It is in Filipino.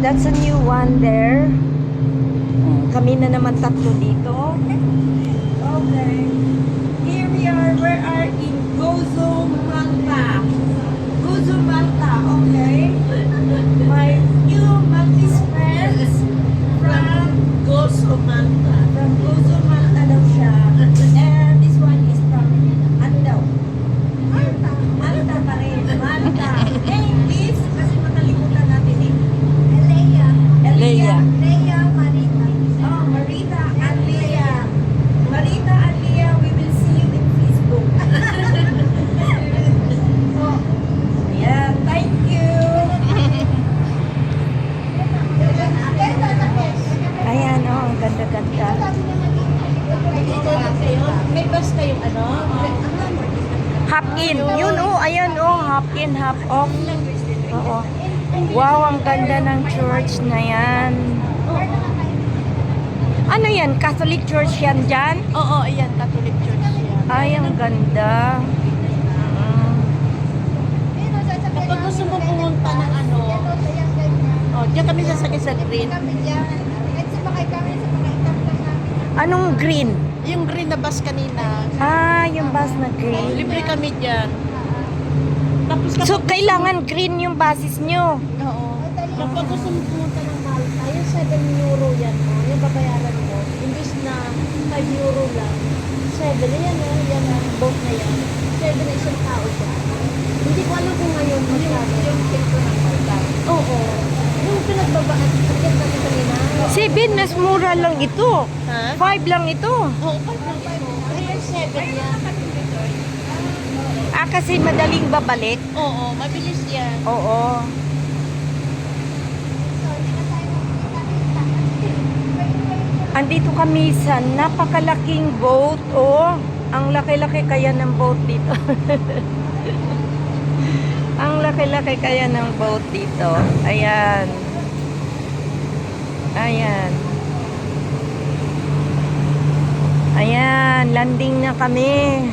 That's a new one there. Kami na naman tatlo dito. Okay. Here we are. We are in Gozo, Malta. Gozo, Malta. Okay. My new Maltese friends from Gozo, Malta. From Gozo, Malta daw siya. And this one is from, ano daw? Malta. Malta pa rin. Malta. English, kasi makalimutan natin eh. Leia. Leia. Leia Marita. Oh, Marita and Leia. Marita and Leia, we will see you in Facebook. Oh, yeah, thank you. Ayan, oh, ang ganda-ganda. May bus kayong ano? Half in. Yun, oh, ayan, oh, half in, half off. Oo. Wow, ang ganda ng church na yan. Ano yan? Catholic church yan dyan? Oo, ayan, Catholic Church yan. Ay, ang ganda. Kapag gusto mo pumunta ng ano, oh, diyan kami sasakay sa green. Anong green? Yung green na bus kanina. Ah, yung bus na green. Libre kami dyan. Tapos So, kailangan green yung basis nyo. Oo. Kapag gusto mo pumunta ng Malta, yung 7 euro yan mo, yung babayaran mo, imbis na 5 euro lang, 7 na yan, yan ang boat na yan. 7 na isang tao siya. Hindi ko alam kung ngayon masyado. Yung pinto ng Malta. Oo. Yung pinagbabaan, akit natin kanina. 7, mas mura lang ito. Ha? 5 lang ito. Oo, 5 lang ito. Pero 7 yan. Ah, kasi madaling babalik. Oo, mabilis yan. Oo. Andito kami sa napakalaking boat. Oh, ang laki-laki kaya ng boat dito. Ang laki-laki kaya ng boat dito. Ayan. Ayan. Ayan, landing na kami.